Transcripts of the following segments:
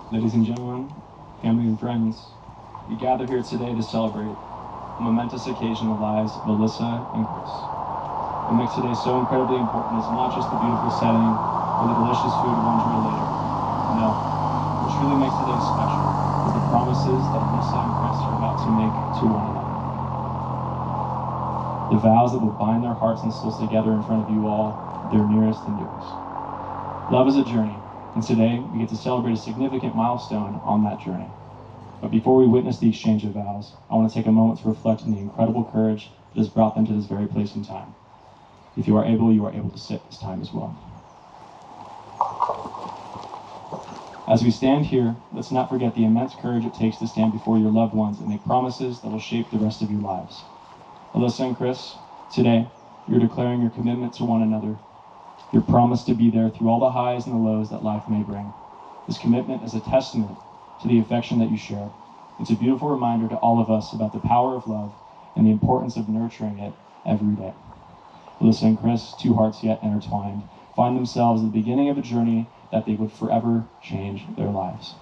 Ladies and gentlemen, family and friends, we gather here today to celebrate a momentous occasion in the lives of Alyssa and Chris. What makes today so incredibly important is not just the beautiful setting or the delicious food one drill later. No, what truly makes today special is the promises that Alyssa and Chris are about to make to one another. The vows that will bind their hearts and souls together in front of you all, their nearest and dearest. Love is a journey, and today we get to celebrate a significant milestone on that journey. But before we witness the exchange of vows, I want to take a moment to reflect on the incredible courage that has brought them to this very place and time. If you are able to sit this time as well. As we stand here, let's not forget the immense courage it takes to stand before your loved ones and make promises that will shape the rest of your lives. Alyssa and Chris, today, you're declaring your commitment to one another, your promise to be there through all the highs and the lows that life may bring. This commitment is a testament to the affection that you share. It's a beautiful reminder to all of us about the power of love and the importance of nurturing it every day. Alyssa and Chris, two hearts yet intertwined, find themselves at the beginning of a journey that they would forever change their lives.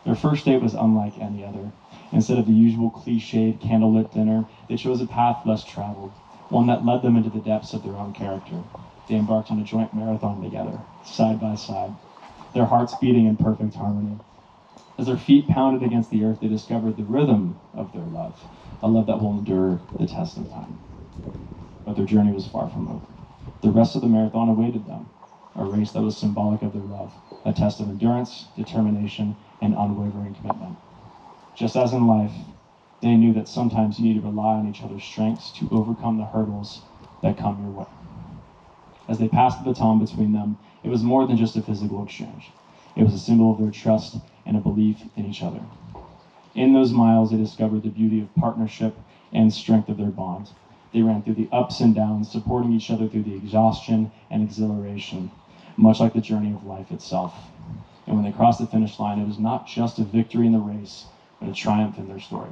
Their first date was unlike any other. Instead of the usual cliched candlelit dinner, they chose a path less traveled, one that led them into the depths of their own character. They embarked on a joint marathon together, side by side, their hearts beating in perfect harmony. As their feet pounded against the earth, they discovered the rhythm of their love, a love that will endure the test of time. But their journey was far from over. The rest of the marathon awaited them, a race that was symbolic of their love, a test of endurance, determination, and unwavering commitment. Just as in life, they knew that sometimes you need to rely on each other's strengths to overcome the hurdles that come your way. As they passed the baton between them, it was more than just a physical exchange. It was a symbol of their trust and a belief in each other. In those miles, they discovered the beauty of partnership and strength of their bond. They ran through the ups and downs, supporting each other through the exhaustion and exhilaration, much like the journey of life itself. And when they crossed the finish line, it was not just a victory in the race, but a triumph in their story.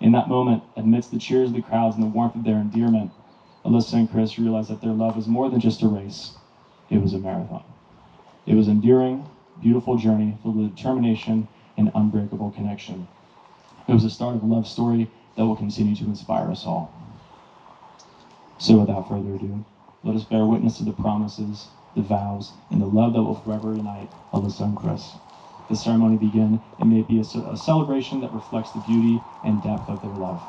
In that moment, amidst the cheers of the crowds and the warmth of their endearment, Alyssa and Chris realized that their love was more than just a race. It was a marathon. It was an enduring, beautiful journey filled with determination and unbreakable connection. It was the start of a love story that will continue to inspire us all. So without further ado, let us bear witness to the promises, the vows, and the love that will forever unite Alyssa and Chris. The ceremony begin, and may be a celebration that reflects the beauty and depth of their love.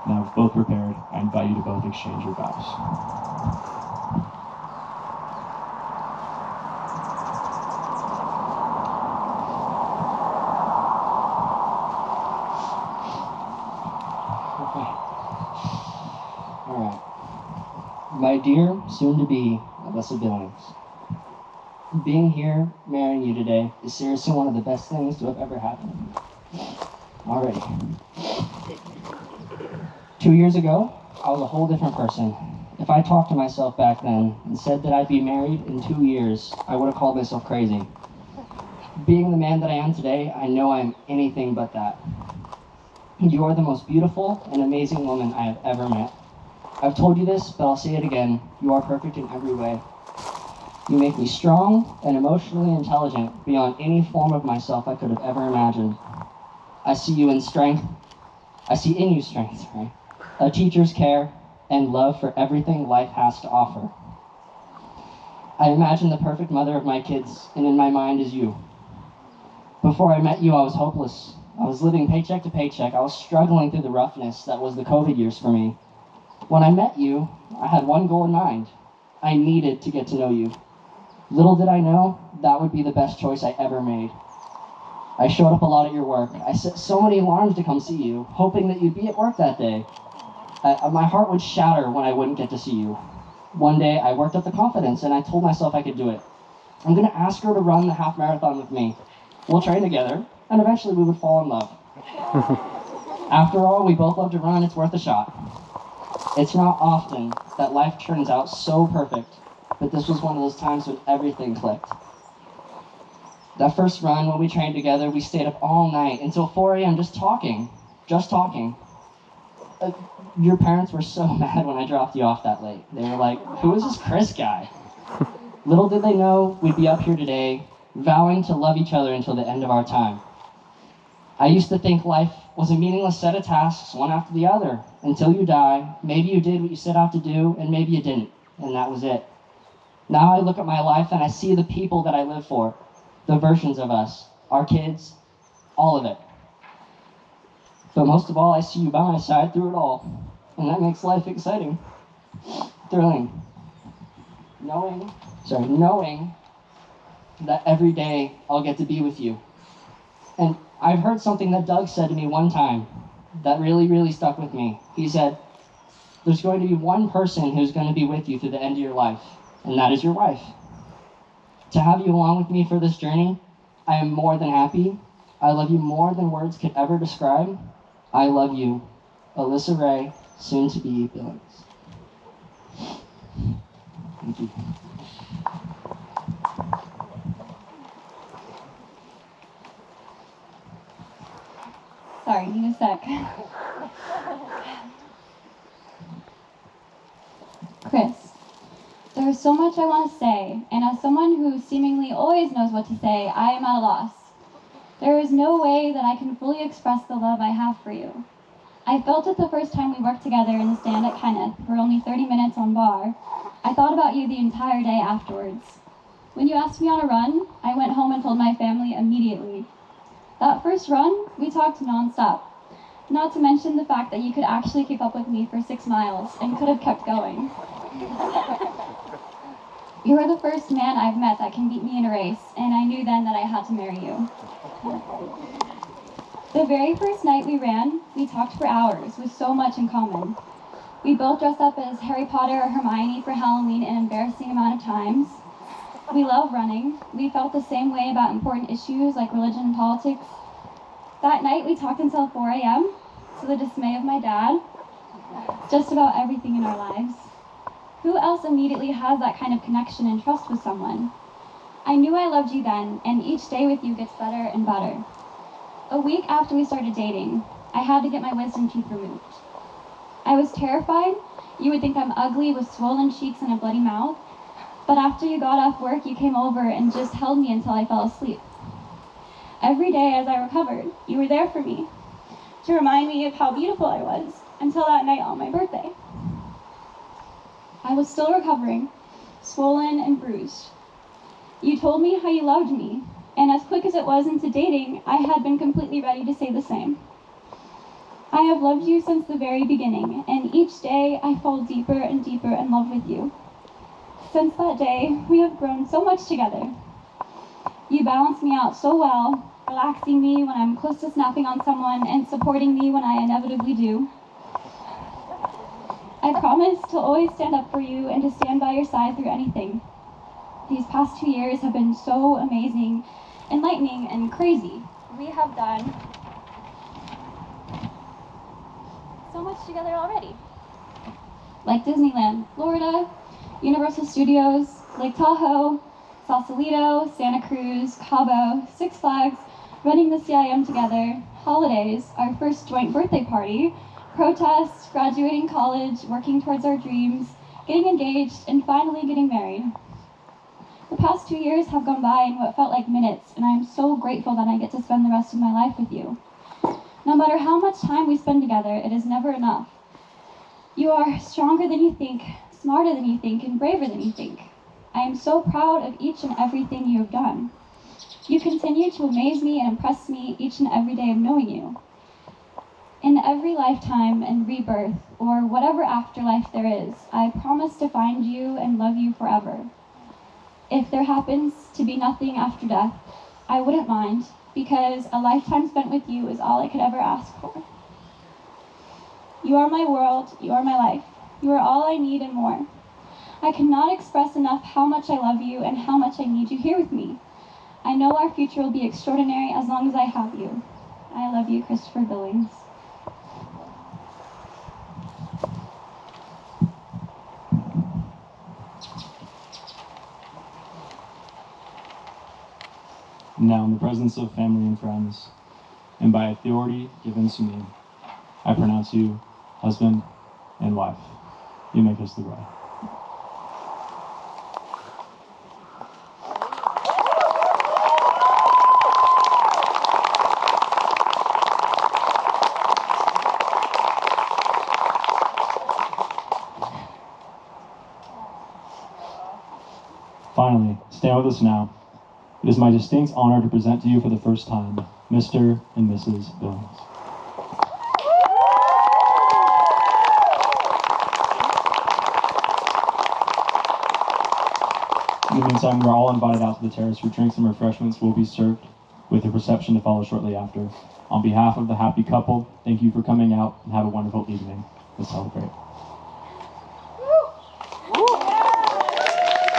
Now, if both prepared, I invite you to both exchange your vows. My dear, soon-to-be Alyssa Billings, being here, marrying you today, is seriously one of the best things to have ever happened. Already. 2 years ago, I was a whole different person. If I talked to myself back then and said that I'd be married in 2 years, I would have called myself crazy. Being the man that I am today, I know I'm anything but that. You are the most beautiful and amazing woman I have ever met. I've told you this, but I'll say it again. You are perfect in every way. You make me strong and emotionally intelligent beyond any form of myself I could have ever imagined. I see in you strength, a teacher's care, and love for everything life has to offer. I imagine the perfect mother of my kids, and in my mind is you. Before I met you, I was hopeless. I was living paycheck to paycheck. I was struggling through the roughness that was the COVID years for me. When I met you, I had one goal in mind. I needed to get to know you. Little did I know, that would be the best choice I ever made. I showed up a lot at your work. I set so many alarms to come see you, hoping that you'd be at work that day. My heart would shatter when I wouldn't get to see you. One day, I worked up the confidence, and I told myself I could do it. I'm going to ask her to run the half marathon with me. We'll train together, and eventually we would fall in love. After all, we both love to run. It's worth a shot. It's not often that life turns out so perfect, but this was one of those times when everything clicked. That first run, when we trained together, we stayed up all night until 4 a.m. just talking. Your parents were so mad when I dropped you off that late. They were like, who is this Chris guy? Little did they know we'd be up here today, vowing to love each other until the end of our time. I used to think life was a meaningless set of tasks, one after the other, until you die. Maybe you did what you set out to do, and maybe you didn't, and that was it. Now I look at my life and I see the people that I live for, the versions of us, our kids, all of it. But most of all, I see you by my side through it all, and that makes life exciting, thrilling. Knowing that every day I'll get to be with you. And I've heard something that Doug said to me one time that really, really stuck with me. He said, there's going to be one person who's going to be with you through the end of your life, and that is your wife. To have you along with me for this journey, I am more than happy. I love you more than words could ever describe. I love you, Alyssa Ray, soon to be Billings. Thank you. Sorry, need a sec. Chris, there is so much I want to say, and as someone who seemingly always knows what to say, I am at a loss. There is no way that I can fully express the love I have for you. I felt it the first time we worked together in the stand at Kenneth for only 30 minutes on bar. I thought about you the entire day afterwards. When you asked me on a run, I went home and told my family immediately. That first run, we talked nonstop. Not to mention the fact that you could actually keep up with me for 6 miles and could have kept going. You are the first man I've met that can beat me in a race, and I knew then that I had to marry you. The very first night we ran, we talked for hours with so much in common. We both dressed up as Harry Potter or Hermione for Halloween an embarrassing amount of times. We love running. We felt the same way about important issues like religion and politics. That night we talked until 4 a.m., to the dismay of my dad. Just about everything in our lives. Who else immediately has that kind of connection and trust with someone? I knew I loved you then, and each day with you gets better and better. A week after we started dating, I had to get my wisdom teeth removed. I was terrified. You would think I'm ugly with swollen cheeks and a bloody mouth. But after you got off work, you came over and just held me until I fell asleep. Every day as I recovered, you were there for me, to remind me of how beautiful I was, until that night on my birthday. I was still recovering, swollen and bruised. You told me how you loved me, and as quick as it was into dating, I had been completely ready to say the same. I have loved you since the very beginning, and each day I fall deeper and deeper in love with you. Since that day, we have grown so much together. You balance me out so well, relaxing me when I'm close to snapping on someone and supporting me when I inevitably do. I promise to always stand up for you and to stand by your side through anything. These past 2 years have been so amazing, enlightening, and crazy. We have done so much together already. Like Disneyland, Florida, Universal Studios, Lake Tahoe, Sausalito, Santa Cruz, Cabo, Six Flags, running the CIM together, holidays, our first joint birthday party, protests, graduating college, working towards our dreams, getting engaged, and finally getting married. The past 2 years have gone by in what felt like minutes, and I am so grateful that I get to spend the rest of my life with you. No matter how much time we spend together, it is never enough. You are stronger than you think, smarter than you think, and braver than you think. I am so proud of each and everything you have done. You continue to amaze me and impress me each and every day of knowing you. In every lifetime and rebirth, or whatever afterlife there is, I promise to find you and love you forever. If there happens to be nothing after death, I wouldn't mind, because a lifetime spent with you is all I could ever ask for. You are my world, you are my life. You are all I need and more. I cannot express enough how much I love you and how much I need you here with me. I know our future will be extraordinary as long as I have you. I love you, Christopher Billings. Now, in the presence of family and friends, and by authority given to me, I pronounce you husband and wife. You may kiss the bride. Finally, stand with us now. It is my distinct honor to present to you for the first time, Mr. and Mrs. Billings. In the meantime, we're all invited out to the terrace where drinks and refreshments will be served, with a reception to follow shortly after. On behalf of the happy couple, thank you for coming out and have a wonderful evening. Let's celebrate.